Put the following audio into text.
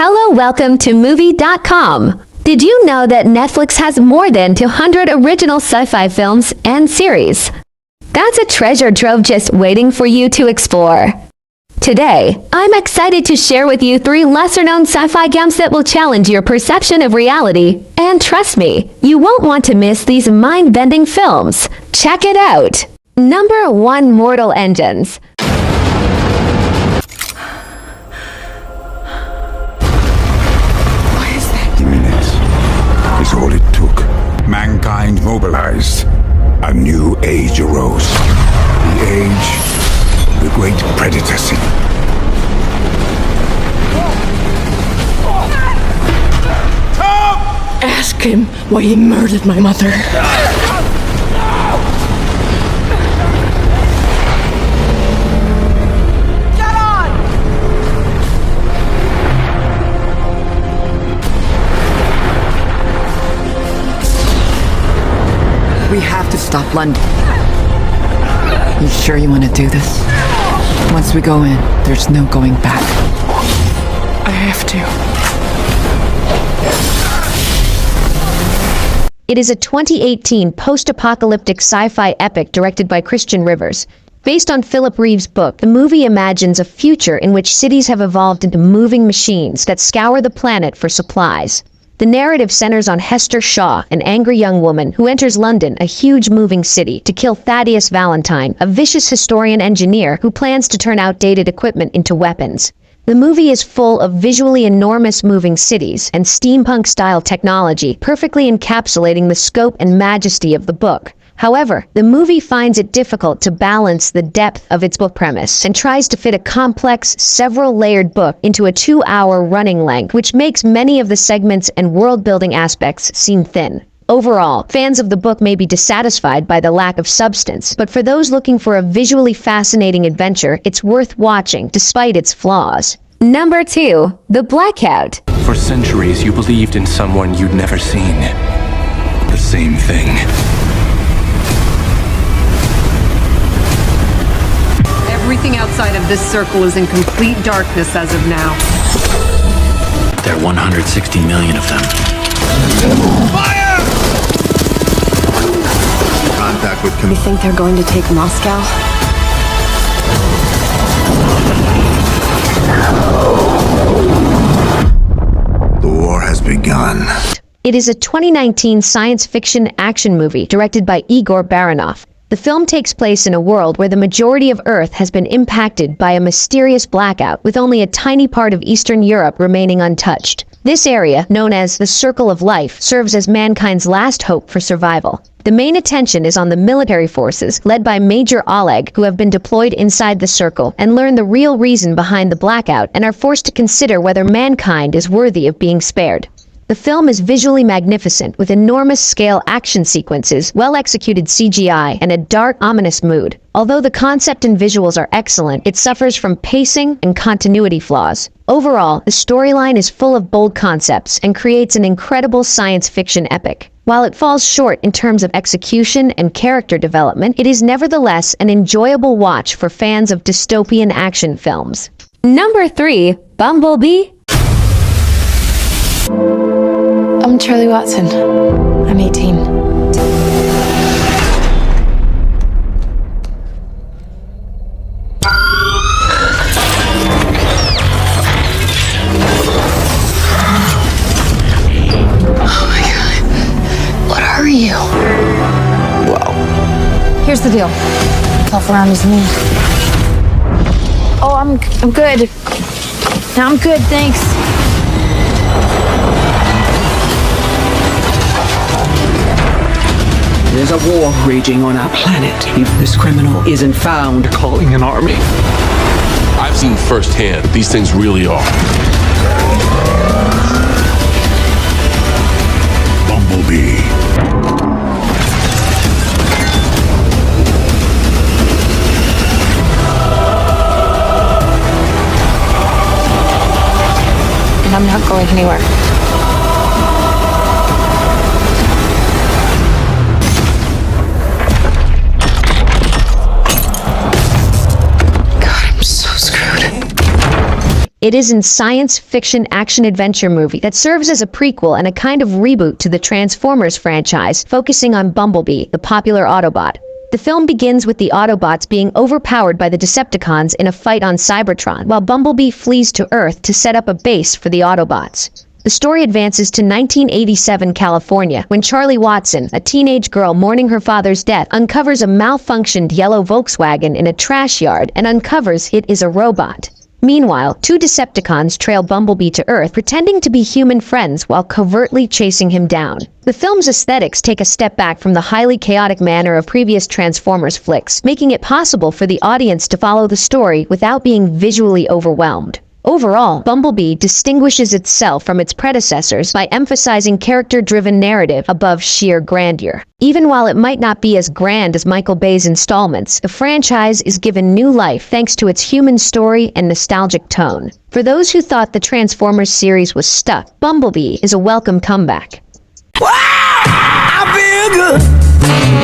Hello, welcome to movie.com. Did you know that Netflix has more than 200 original sci-fi films and series? That's a treasure trove just waiting for you to explore. Today, I'm excited to share with you 3 lesser-known sci-fi gems that will challenge your perception of reality. And trust me, you won't want to miss these mind-bending films. Check it out! Number 1. Mortal Engines. Is all it took. Mankind mobilized. A new age arose. The age of the great predator sin. Ask him why he murdered my mother. We have to stop London. You sure you want to do this? Once we go in, there's no going back. I have to. It is a 2018 post-apocalyptic sci-fi epic directed by Christian Rivers. Based on Philip Reeve's book, the movie imagines a future in which cities have evolved into moving machines that scour the planet for supplies. The narrative centers on Hester Shaw, an angry young woman who enters London, a huge moving city, to kill Thaddeus Valentine, a vicious historian engineer who plans to turn outdated equipment into weapons. The movie is full of visually enormous moving cities and steampunk-style technology, perfectly encapsulating the scope and majesty of the book. However, the movie finds it difficult to balance the depth of its book premise and tries to fit a complex, several-layered book into a 2-hour running length, which makes many of the segments and world-building aspects seem thin. Overall, fans of the book may be dissatisfied by the lack of substance, but for those looking for a visually fascinating adventure, it's worth watching despite its flaws. Number 2. The Blackout. For centuries, you believed in someone you'd never seen. The same thing. Everything outside of this circle is in complete darkness as of now. There are 160 million of them. Fire! Contact with You think they're going to take Moscow? The war has begun. It is a 2019 science fiction action movie directed by Igor Baranov. The film takes place in a world where the majority of Earth has been impacted by a mysterious blackout, with only a tiny part of Eastern Europe remaining untouched. This area, known as the Circle of Life, serves as mankind's last hope for survival. The main attention is on the military forces, led by Major Oleg, who have been deployed inside the circle and learn the real reason behind the blackout and are forced to consider whether mankind is worthy of being spared. The film is visually magnificent, with enormous-scale action sequences, well-executed CGI, and a dark, ominous mood. Although the concept and visuals are excellent, it suffers from pacing and continuity flaws. Overall, the storyline is full of bold concepts and creates an incredible science fiction epic. While it falls short in terms of execution and character development, it is nevertheless an enjoyable watch for fans of dystopian action films. Number 3. Bumblebee. I'm Charlie Watson. I'm 18. Oh my God. What are you? Wow. Here's the deal. Tough around is me. Oh, I'm good. No, I'm good, thanks. There's a war raging on our planet. If this criminal isn't found, calling an army. I've seen firsthand, these things really are. Bumblebee. And I'm not going anywhere. It is a science fiction action-adventure movie that serves as a prequel and a kind of reboot to the Transformers franchise, focusing on Bumblebee, the popular Autobot. The film begins with the Autobots being overpowered by the Decepticons in a fight on Cybertron, while Bumblebee flees to Earth to set up a base for the Autobots. The story advances to 1987 California, when Charlie Watson, a teenage girl mourning her father's death, uncovers a malfunctioned yellow Volkswagen in a trash yard and uncovers it is a robot. Meanwhile, two Decepticons trail Bumblebee to Earth, pretending to be human friends while covertly chasing him down. The film's aesthetics take a step back from the highly chaotic manner of previous Transformers flicks, making it possible for the audience to follow the story without being visually overwhelmed. Overall, Bumblebee distinguishes itself from its predecessors by emphasizing character-driven narrative above sheer grandeur. Even while it might not be as grand as Michael Bay's installments, the franchise is given new life thanks to its human story and nostalgic tone. For those who thought the Transformers series was stuck, Bumblebee is a welcome comeback. I feel good.